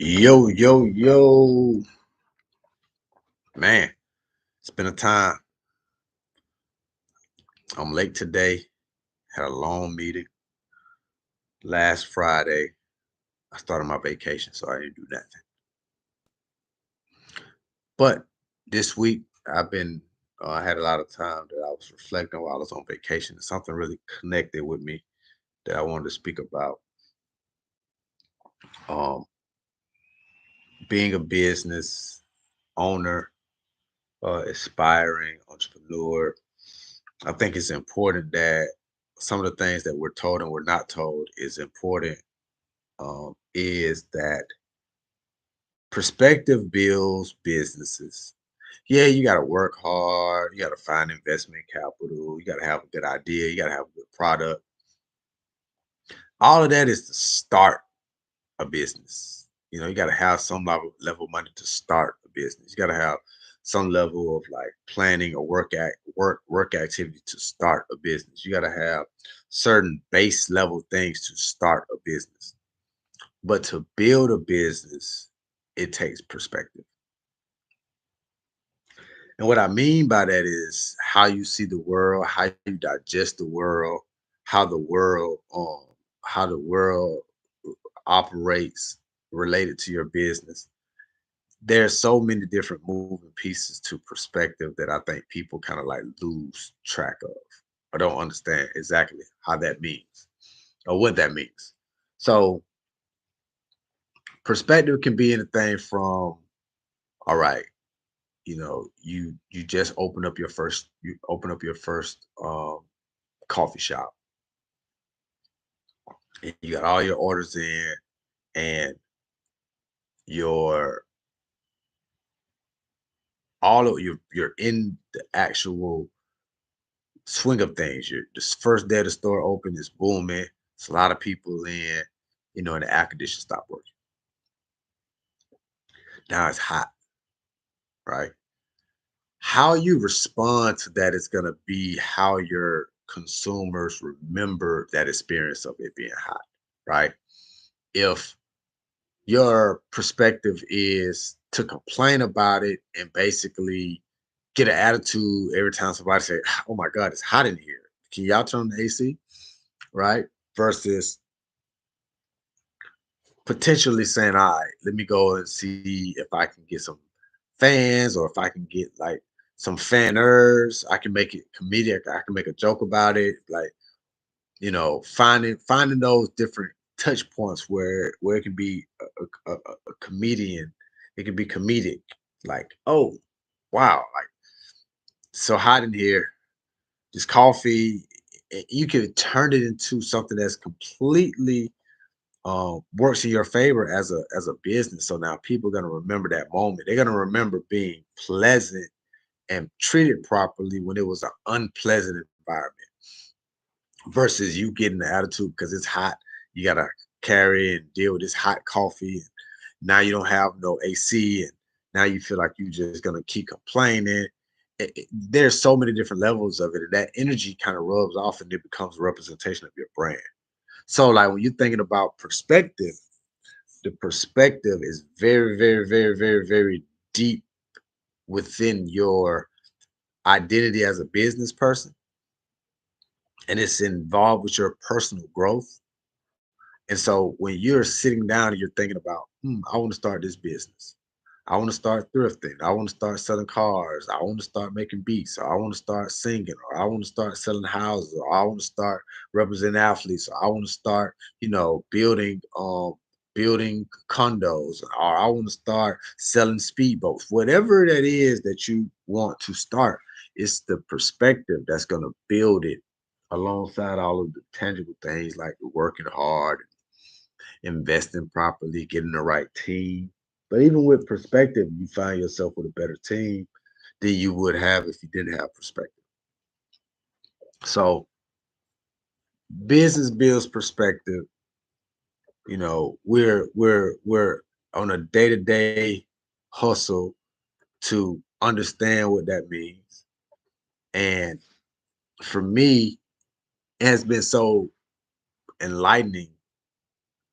Yo, yo, yo. Man, it's been a time. I'm late today. Had a long meeting last Friday. I started my vacation, so I didn't do nothing. But this week, I had a lot of time that I was reflecting while I was on vacation. Something really connected with me that I wanted to speak about. Um, Being a business owner, aspiring entrepreneur, I think it's important that some of the things that we're told and we're not told is important. Is that perspective builds businesses. Yeah, you got to work hard. You got to find investment capital. You got to have a good idea. You got to have a good product. All of that is to start a business. You got to have some level of money to start a business. You got to have some level of like planning or work activity to start a business. You got to have certain base level things to start a business. But to build a business, it takes perspective. And what I mean by that is how you see the world, how you digest the world, how the world um how the world operates related to your business. There's so many different moving pieces to perspective that I think people kind of like lose track of or don't understand exactly how that means or what that means. So perspective can be anything from, all right, you just open up your first coffee shop, and you got all your orders in, and your all of you're in the actual swing of things. You're this first day the store open is booming. It's a lot of people in, and the air conditioner stopped working. Now it's hot, right? How you respond to that is going to be how your consumers remember that experience of it being hot, right? If your perspective is to complain about it and basically get an attitude every time somebody say, "Oh my God, it's hot in here. Can y'all turn on the AC?" Right? Versus potentially saying, "All right, let me go and see if I can get some fans or if I can get like some fanners. I can make it comedic. I can make a joke about it. Like, finding those different touch points where it can be a comedian. It can be comedic. Like, oh, wow, like so hot in here. This coffee, you can turn it into something that's completely works in your favor as a business. So now people are gonna remember that moment. They're gonna remember being pleasant and treated properly when it was an unpleasant environment versus you getting the attitude because it's hot. You gotta carry and deal with this hot coffee. And now you don't have no AC, and now you feel like you're just gonna keep complaining. There's so many different levels of it, and that energy kind of rubs off, and it becomes a representation of your brand. So, like when you're thinking about perspective, the perspective is very, very, very, very, very deep within your identity as a business person, and it's involved with your personal growth. And so when you're sitting down and you're thinking about, I want to start this business. I want to start thrifting. I want to start selling cars. I want to start making beats. Or I want to start singing. Or I want to start selling houses. Or I want to start representing athletes. Or I want to start, building condos. Or I want to start selling speedboats. Whatever that is that you want to start, it's the perspective that's going to build it alongside all of the tangible things like working hard, investing properly, getting the right team. But even with perspective, you find yourself with a better team than you would have if you didn't have perspective. So business builds perspective. We're on a day-to-day hustle to understand what that means. And for me, it has been so enlightening,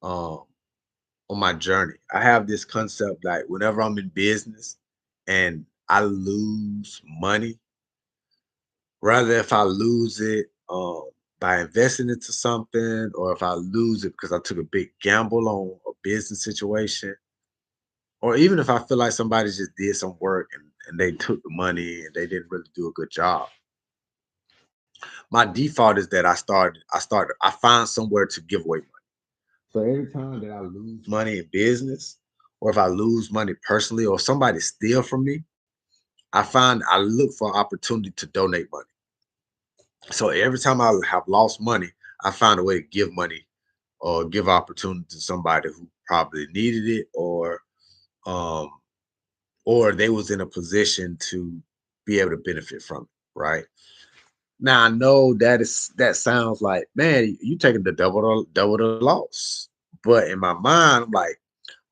um, on my journey. I have this concept like whenever I'm in business and I lose money, rather if I lose it by investing into something, or if I lose it because I took a big gamble on a business situation, or even if I feel like somebody just did some work and they took the money and they didn't really do a good job, my default is that I find somewhere to give away money. So every time that I lose money in business, or if I lose money personally, or somebody steal from me, I look for opportunity to donate money. So every time I have lost money, I find a way to give money or give opportunity to somebody who probably needed it, um or they was in a position to be able to benefit from it, right? Now I know that sounds like, man, you taking the double the loss. But in my mind, I'm like,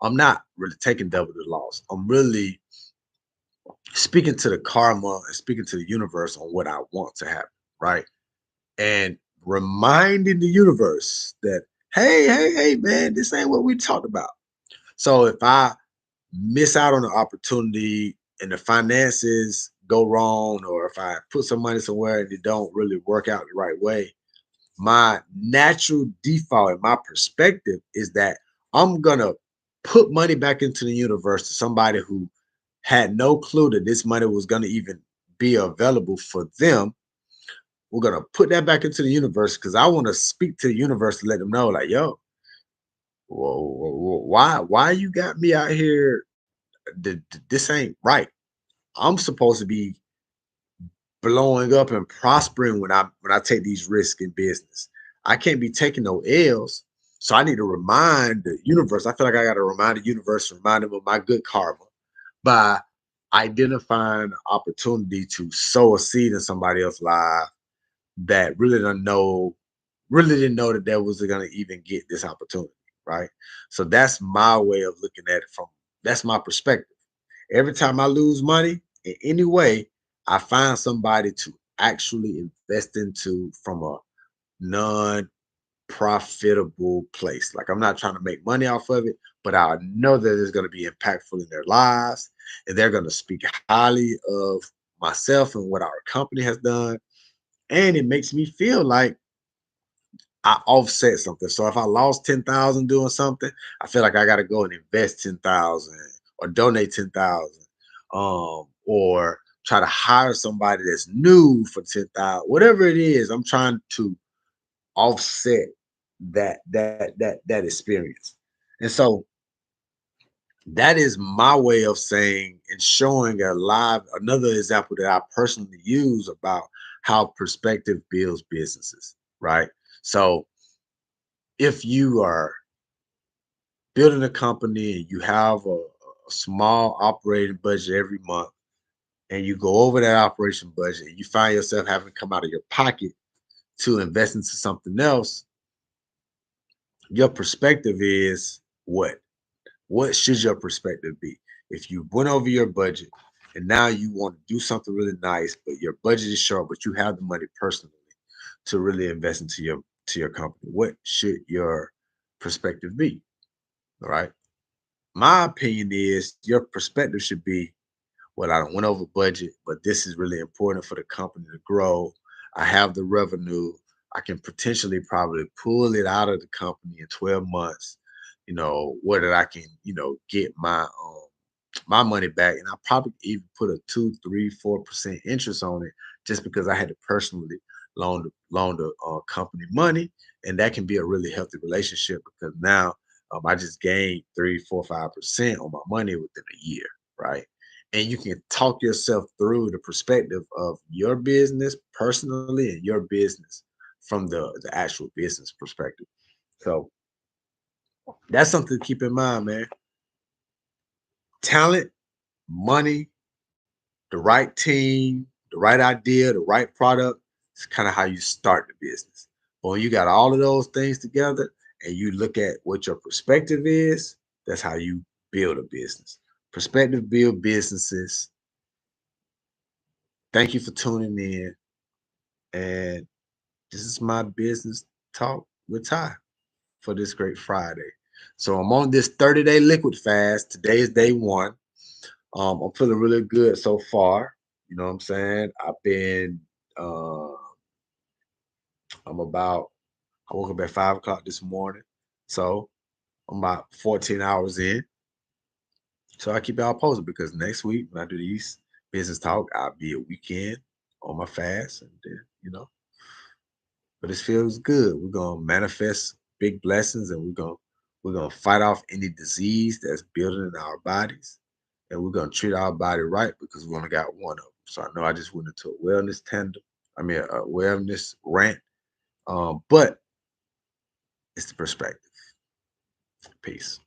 I'm not really taking double the loss. I'm really speaking to the karma and speaking to the universe on what I want to happen, right? And reminding the universe that, hey, man, this ain't what we talked about. So if I miss out on the opportunity and the finances go wrong, or if I put some money somewhere and it don't really work out the right way, my natural default and my perspective is that I'm gonna put money back into the universe to somebody who had no clue that this money was gonna even be available for them. We're gonna put that back into the universe because I want to speak to the universe to let them know, like, yo, why you got me out here? This ain't right. I'm supposed to be blowing up and prospering when I take these risks in business. I can't be taking no L's. So I need to remind the universe. I feel like I got to remind the universe, remind them of my good karma by identifying opportunity to sow a seed in somebody else's life that really didn't know that they was going to even get this opportunity, right? So that's my way of looking at it from that's my perspective. Every time I lose money in any way, I find somebody to actually invest into from a non-profitable place. Like I'm not trying to make money off of it, but I know that it's going to be impactful in their lives, and they're going to speak highly of myself and what our company has done. And it makes me feel like I offset something. So if I lost 10,000 doing something, I feel like I got to go and invest 10,000 or donate 10,000, or try to hire somebody that's new for 10,000. Whatever it is, I'm trying to offset that experience. And so that is my way of saying and showing a live another example that I personally use about how perspective builds businesses, right? So if you are building a company and you have a small operating budget every month, and you go over that operation budget and you find yourself having to come out of your pocket to invest into something else, your perspective is what? What should your perspective be? If you went over your budget and now you want to do something really nice, but your budget is short, but you have the money personally to really invest into your company, what should your perspective be? All right. My opinion is your perspective should be, well, I don't went over budget, but this is really important for the company to grow. I have the revenue. I can potentially probably pull it out of the company in 12 months, whether I can, get my money back. And I probably even put a 2, 3, 4% interest on it just because I had to personally loan the company money. And that can be a really healthy relationship because now I just gained 3, 4, 5% on my money within a year, right? And you can talk yourself through the perspective of your business personally and your business from the actual business perspective. So that's something to keep in mind, man. Talent, money, the right team, the right idea, the right product is kind of how you start the business. But when you got all of those things together and you look at what your perspective is, that's how you build a business. Perspective build businesses. Thank you for tuning in. And this is my business talk with Ty for this great Friday. So I'm on this 30-day liquid fast. Today is day one. I'm feeling really good so far. You know what I'm saying? Uh, I'm about, I woke up at 5 o'clock this morning. So I'm about 14 hours in. So I keep y'all posted because next week when I do these business talk, I'll be a weekend on my fast. And then, but it feels good. We're gonna manifest big blessings, and we're gonna fight off any disease that's building in our bodies, and we're gonna treat our body right because we only got one of them. So I know I just went into a wellness tandem. I mean, a wellness rant. But it's the perspective. Peace.